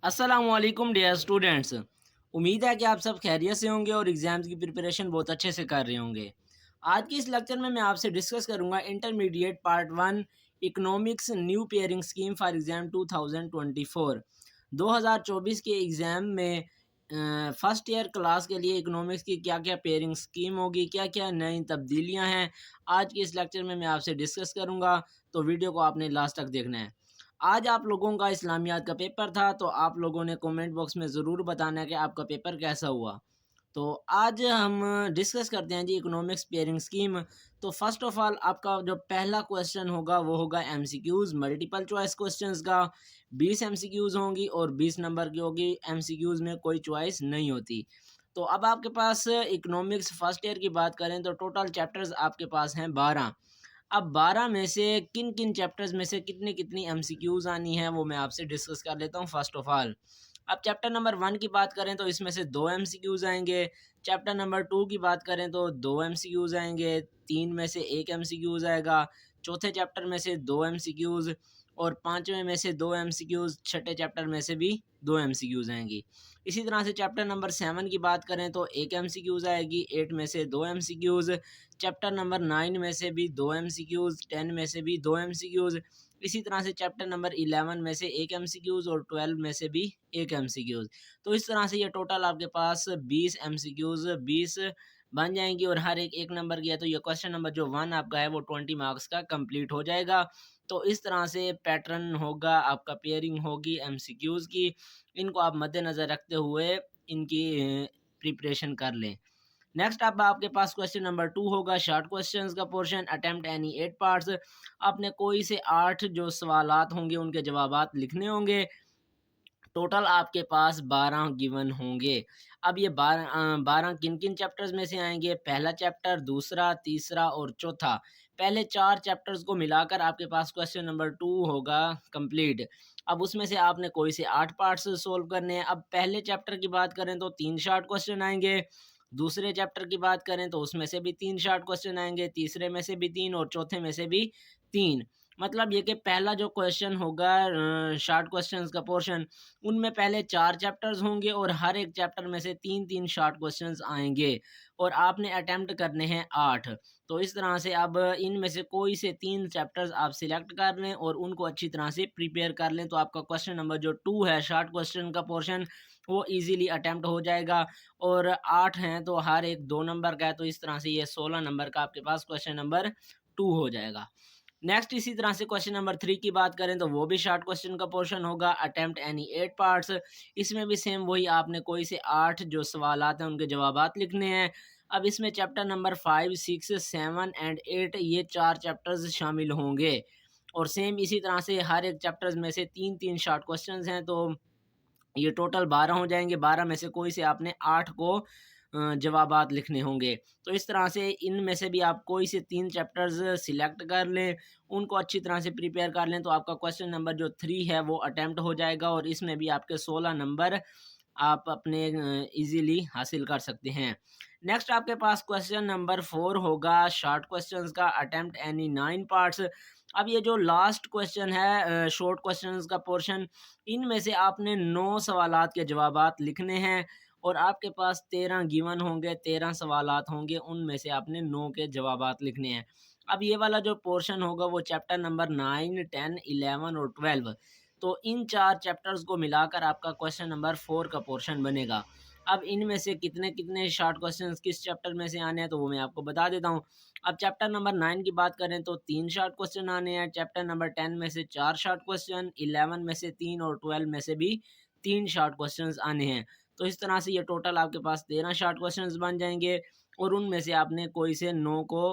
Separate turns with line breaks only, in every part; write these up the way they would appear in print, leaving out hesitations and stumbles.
अस्सलामुअलैकुम dear students. उम्मीद है कि आप सब खैरियत से होंगे और एग्ज़ाम्स की प्रिपरेशन बहुत अच्छे से कर रहे होंगे। आज की इस लेक्चर में मैं आपसे डिस्कस करूंगा intermediate part one economics new pairing scheme for exam 2024। 2024 के एग्ज़ाम में फर्स्ट ईयर क्लास के लिए इकोनॉमिक्स की क्या क्या पेयरिंग स्कीम होगी, क्या क्या नई तब्दीलियाँ हैं, आज की इस लेक्चर में मैं आपसे डिस्कस करूँगा। तो वीडियो को आपने लास्ट तक देखना है। आज आप लोगों का इस्लामियात का पेपर था, तो आप लोगों ने कमेंट बॉक्स में ज़रूर बताना है कि आपका पेपर कैसा हुआ। तो आज हम डिस्कस करते हैं जी इकोनॉमिक्स पेयरिंग स्कीम। तो फर्स्ट ऑफ ऑल आपका जो पहला क्वेश्चन होगा वो होगा एमसीक्यूज़ मल्टीपल चॉइस क्वेश्चंस का। 20 एमसीक्यूज़ होंगी और 20 नंबर की होगी। एमसीक्यूज़ में कोई चॉइस नहीं होती। तो अब आपके पास इकोनॉमिक्स फर्स्ट ईयर की बात करें तो टोटल चैप्टर्स आपके पास हैं 12। अब 12 में से किन किन चैप्टर्स में से कितनी कितनी एमसीक्यूज़ आनी है वो मैं आपसे डिस्कस कर लेता हूँ फर्स्ट ऑफ ऑल। अब चैप्टर नंबर 1 की बात करें तो इसमें से 2 एमसीक्यूज़ आएँगे। चैप्टर नंबर 2 की बात करें तो 2 एमसीक्यूज़ आएँगे, 3 में से 1 एमसीक्यूज़ आएगा, चौथे चैप्टर में से 2 एमसीक्यूज़ और पाँचवें में से 2 एमसीक्यूज़, छठे चैप्टर में से भी 2 एमसीक्यूज़ आएँगी। इसी तरह से चैप्टर नंबर 7 की बात करें तो 1 एमसीक्यूज़ आएगी, 8 में से 2 एमसीक्यूज़, चैप्टर नंबर 9 में से भी 2 एमसीक्यूज़, 10 में से भी 2 एमसीक्यूज़। इसी तरह से चैप्टर नंबर 11 में से 1 एमसीक्यूज़ और 12 में से भी 1 एमसीक्यूज़। तो इस तरह से ये टोटल आपके पास 20 एमसीक्यूज़ 20 बन जाएँगी और हर एक 1 नंबर की है, तो ये क्वेश्चन नंबर जो 1 आपका है वो 20 मार्क्स का कंप्लीट हो जाएगा। तो इस तरह से पैटर्न होगा, आपका पेयरिंग होगी एमसीक्यूज़ की। इनको आप मद्देनज़र रखते हुए इनकी प्रिपरेशन कर लें। नेक्स्ट अब आपके पास क्वेश्चन नंबर 2 होगा शॉर्ट क्वेश्चंस का पोर्शन। Attempt any 8 parts. आपने कोई से 8 जो सवालात होंगे उनके जवाबात लिखने होंगे। टोटल आपके पास 12 गिवन होंगे। अब ये 12 किन-किन चैप्टर्स में से आएँगे? पहला चैप्टर, दूसरा, तीसरा और चौथा। पहले 4 चैप्टर्स को मिलाकर आपके पास क्वेश्चन नंबर 2 होगा कंप्लीट। अब उसमें से आपने कोई से 8 पार्ट्स सॉल्व करने हैं। अब पहले चैप्टर की बात करें तो 3 शॉर्ट क्वेश्चन आएँगे। दूसरे चैप्टर की बात करें तो उसमें से भी 3 शॉर्ट क्वेश्चन आएँगे, तीसरे में से भी 3 और चौथे में से भी 3। मतलब ये कि पहला जो क्वेश्चन होगा शॉर्ट क्वेश्चंस का पोर्शन, उनमें पहले 4 चैप्टर्स होंगे और हर एक चैप्टर में से 3-3 शॉर्ट क्वेश्चंस आएँगे और आपने अटेम्प्ट करने हैं 8। तो इस तरह से अब इनमें से कोई से 3 चैप्टर्स आप सिलेक्ट कर लें और उनको अच्छी तरह से प्रिपेयर कर लें, तो आपका क्वेश्चन नंबर जो 2 है शॉर्ट क्वेश्चन का पोर्शन, वो ईज़िली अटेम्प्ट हो जाएगा। और 8 हैं तो हर एक 2 नंबर का है, तो इस तरह से ये 16 नंबर का आपके पास क्वेश्चन नंबर 2 हो जाएगा। नेक्स्ट इसी तरह से क्वेश्चन नंबर 3 की बात करें तो वो भी शॉर्ट क्वेश्चन का पोर्शन होगा। Attempt any 8 parts. इसमें भी सेम वही आपने कोई से 8 जो सवालात हैं उनके जवाबात लिखने हैं। अब इसमें चैप्टर नंबर 5, 6, 7 एंड 8 ये 4 चैप्टर्स शामिल होंगे और सेम इसी तरह से हर एक चैप्टर्स में से 3-3 शॉर्ट क्वेश्चंस हैं, तो ये टोटल 12 हो जाएँगे। 12 में से कोई से आपने 8 को जवाबात लिखने होंगे। तो इस तरह से इनमें से भी आप कोई से 3 चैप्टर्स सिलेक्ट कर लें, उनको अच्छी तरह से प्रिपेयर कर लें, तो आपका क्वेश्चन नंबर जो 3 है वो अटेम्प्ट हो जाएगा और इसमें भी आपके 16 नंबर आप अपने ईज़िली हासिल कर सकते हैं। नेक्स्ट आपके पास क्वेश्चन नंबर 4 होगा शॉर्ट क्वेश्चंस का। Attempt any 9 parts. अब ये जो लास्ट क्वेश्चन है शॉर्ट क्वेश्चंस का पोर्शन, इनमें से आपने 9 सवालात के जवाबात लिखने हैं और आपके पास 13 गिवन होंगे, 13 सवालात होंगे, उनमें से आपने 9 के जवाबात लिखने हैं। अब ये वाला जो पोर्शन होगा वो चैप्टर नंबर 9, 10, 11 और 12, तो इन 4 चैप्टर्स को मिलाकर आपका क्वेश्चन नंबर 4 का पोर्शन बनेगा। अब इनमें से कितने-कितने शॉर्ट क्वेश्चंस किस चैप्टर में से आने हैं, तो वो मैं आपको बता देता हूँ। अब चैप्टर नंबर 9 की बात करें तो 3 शॉर्ट क्वेश्चन आने हैं। चैप्टर नंबर 10 में से 4 शॉर्ट क्वेश्चन, 11 में से 3 और 12 में से भी 3 शॉर्ट क्वेश्चंस आने हैं। तो इस तरह से ये टोटल आपके पास 13 शॉर्ट क्वेश्चंस बन जाएँगे और उनमें से आपने कोई से 9 को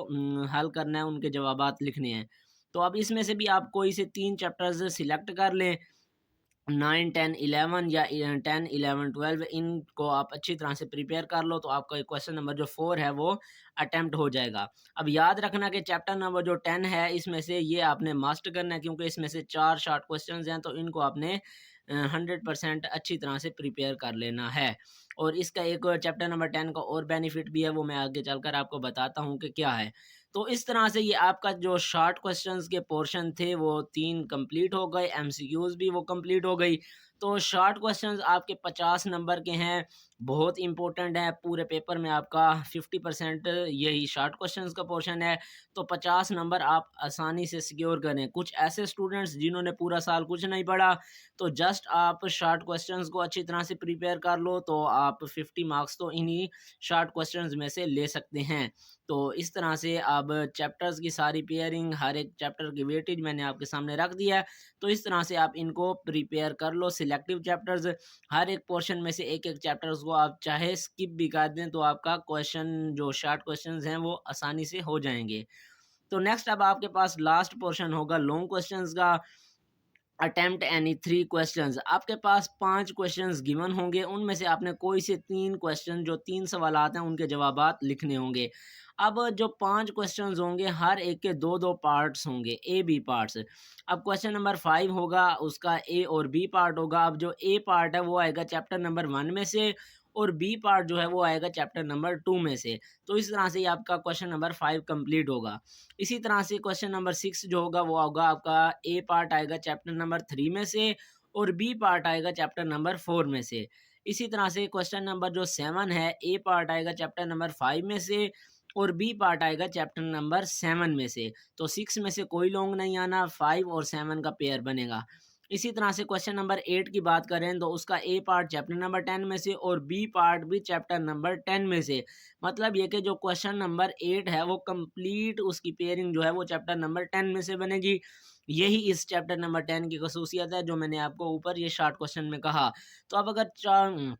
हल करना है, उनके जवाबात लिखने हैं। तो अब इसमें से भी आप कोई से 3 चैप्टर्स सिलेक्ट कर लें। 9, 10, 11 या 10, 11, 12 इनको आप अच्छी तरह से प्रिपेयर कर लो, तो आपका क्वेश्चन नंबर जो 4 है वो अटेम्प्ट हो जाएगा। अब याद रखना कि चैप्टर नंबर जो 10 है इसमें से ये आपने मस्ट करना है, क्योंकि इसमें से 4 शॉर्ट क्वेश्चंस हैं, तो इनको आपने 100% अच्छी तरह से प्रिपेयर कर लेना है। और इसका एक चैप्टर नंबर 10 का और बेनिफिट भी है, वो मैं आगे चलकर आपको बताता हूँ कि क्या है। तो इस तरह से ये आपका जो शॉर्ट क्वेश्चंस के पोर्शन थे वो 3 कंप्लीट हो गए, एमसीक्यूज़ भी वो कंप्लीट हो गई। तो शॉर्ट क्वेश्चंस आपके 50 नंबर के हैं, बहुत इंपॉर्टेंट है। पूरे पेपर में आपका 50% यही शॉर्ट क्वेश्चंस का पोर्शन है। तो 50 नंबर आप आसानी से सिक्योर करें। कुछ ऐसे स्टूडेंट्स जिन्होंने पूरा साल कुछ नहीं पढ़ा, तो जस्ट आप शॉर्ट क्वेश्चंस को अच्छी तरह से प्रिपेयर कर लो, तो आप 50 मार्क्स तो इन्हीं शॉर्ट क्वेश्चंस में से ले सकते हैं। तो इस तरह से अब चैप्टर्स की सारी पेयरिंग, हर एक चैप्टर की वेटेज मैंने आपके सामने रख दिया है। तो इस तरह से आप इनको प्रिपेयर कर लो। सिलेक्टिव चैप्टर्स, हर एक पोर्शन में से एक-एक चैप्टर्स को आप चाहे स्किप भी कर दें, तो आपका क्वेश्चन जो शॉर्ट क्वेश्चंस हैं वो आसानी से हो जाएँगे। तो नेक्स्ट अब आपके पास लास्ट पोर्शन होगा लॉन्ग क्वेश्चंस का। अटेम्प्ट एनी 3 क्वेश्चंस, आपके पास 5 क्वेश्चंस गिवन होंगे, उनमें से आपने कोई से 3 क्वेश्चन, जो 3 सवालात हैं उनके जवाबात लिखने होंगे। अब जो 5 क्वेश्चंस होंगे, हर एक के 2-2 पार्ट्स होंगे, ए बी पार्ट्स। अब क्वेश्चन नंबर 5 होगा, उसका ए और बी पार्ट होगा। अब जो ए पार्ट है वो आएगा चैप्टर नंबर 1 में से, और बी पार्ट जो है वो आएगा चैप्टर नंबर 2 में से। तो इस तरह से ही आपका क्वेश्चन नंबर 5 कंप्लीट होगा। इसी तरह से क्वेश्चन नंबर 6 जो होगा वो होगा आपका, ए पार्ट आएगा चैप्टर नंबर 3 में से, और बी पार्ट आएगा चैप्टर नंबर 4 में से। इसी तरह से क्वेश्चन नंबर जो 7 है, ए पार्ट आएगा चैप्टर नंबर 5 में से, और बी पार्ट आएगा चैप्टर नंबर 7 में से। तो 6 में से कोई लॉन्ग नहीं आना, 5 और 7 का पेयर बनेगा। इसी तरह से क्वेश्चन नंबर 8 की बात करें, तो उसका ए पार्ट चैप्टर नंबर 10 में से, और बी पार्ट भी चैप्टर नंबर 10 में से। मतलब ये कि जो क्वेश्चन नंबर 8 है वो कंप्लीट उसकी पेयरिंग जो है वो चैप्टर नंबर 10 में से बनेगी। यही इस चैप्टर नंबर 10 की खसूसियत है, जो मैंने आपको ऊपर ये शॉर्ट क्वेश्चन में कहा। तो अब अगर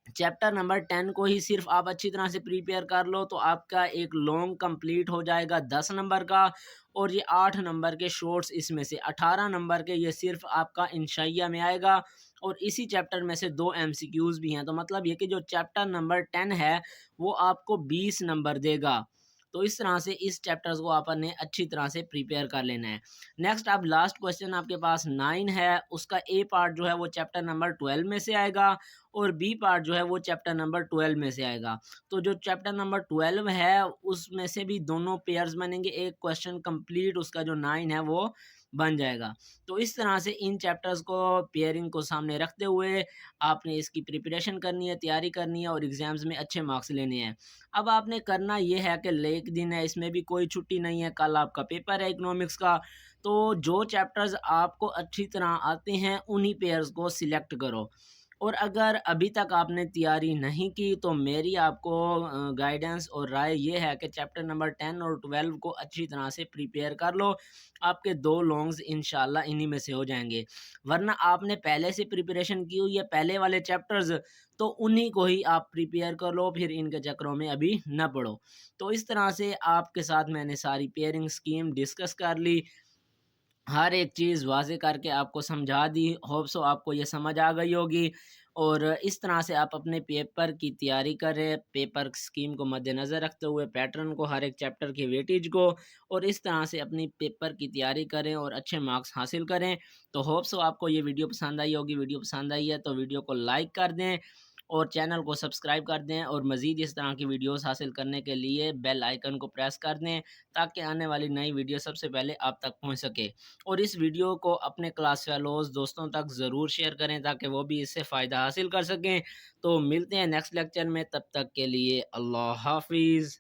चैप्टर नंबर 10 को ही सिर्फ आप अच्छी तरह से प्रिपेयर कर लो, तो आपका एक लॉन्ग कंप्लीट हो जाएगा 10 नंबर का, और ये 8 नंबर के शॉर्ट्स इसमें से 18 नंबर के ये सिर्फ आपका इंशाइया में आएगा। और इसी चैप्टर में से 2 एमसीक्यूज भी हैं। तो मतलब ये कि जो चैप्टर नंबर 10 है वो आपको 20 नंबर देगा। तो इस तरह से इस चैप्टर्स को आपने अच्छी तरह से प्रिपेयर कर लेना है। नेक्स्ट अब लास्ट क्वेश्चन आपके पास 9 है, उसका ए पार्ट जो है वो चैप्टर नंबर 12 में से आएगा, और बी पार्ट जो है वो चैप्टर नंबर 12 में से आएगा। तो जो चैप्टर नंबर 12 है उसमें से भी दोनों पेयर्स बनेंगे, एक क्वेश्चन कंप्लीट उसका जो 9 है वो बन जाएगा। तो इस तरह से इन चैप्टर्स को, पेयरिंग को सामने रखते हुए आपने इसकी प्रिपरेशन करनी है, तैयारी करनी है, और एग्ज़ाम्स में अच्छे मार्क्स लेने हैं। अब आपने करना ये है कि एक दिन है, इसमें भी कोई छुट्टी नहीं है, कल आपका पेपर है इकोनॉमिक्स का। तो जो चैप्टर्स आपको अच्छी तरह आते हैं उन्हीं पेयर्स को सिलेक्ट करो। और अगर अभी तक आपने तैयारी नहीं की, तो मेरी आपको गाइडेंस और राय ये है कि चैप्टर नंबर 10 और 12 को अच्छी तरह से प्रिपेयर कर लो। आपके 2 लॉन्ग्स इंशाल्लाह इन्हीं में से हो जाएंगे। वरना आपने पहले से प्रिपरेशन की हुई है पहले वाले चैप्टर्स, तो उन्हीं को ही आप प्रिपेयर कर लो, फिर इनके चक्करों में अभी ना पड़ो। तो इस तरह से आपके साथ मैंने सारी पेयरिंग स्कीम डिस्कस कर ली, हर एक चीज़ वाज़ेह करके आपको समझा दी। होप सो आपको ये समझ आ गई होगी, और इस तरह से आप अपने पेपर की तैयारी करें, पेपर स्कीम को मद्देनज़र रखते हुए, पैटर्न को, हर एक चैप्टर की वेटेज को, और इस तरह से अपनी पेपर की तैयारी करें और अच्छे मार्क्स हासिल करें। तो होप सो आपको ये वीडियो पसंद आई होगी। वीडियो पसंद आई है तो वीडियो को लाइक कर दें, और चैनल को सब्सक्राइब कर दें, और मज़ीद इस तरह की वीडियोस हासिल करने के लिए बेल आइकन को प्रेस कर दें, ताकि आने वाली नई वीडियो सबसे पहले आप तक पहुंच सके। और इस वीडियो को अपने क्लास फेलोज़ दोस्तों तक ज़रूर शेयर करें, ताकि वो भी इससे फ़ायदा हासिल कर सकें। तो मिलते हैं नेक्स्ट लेक्चर में, तब तक के लिए अल्लाह हाफ़िज़।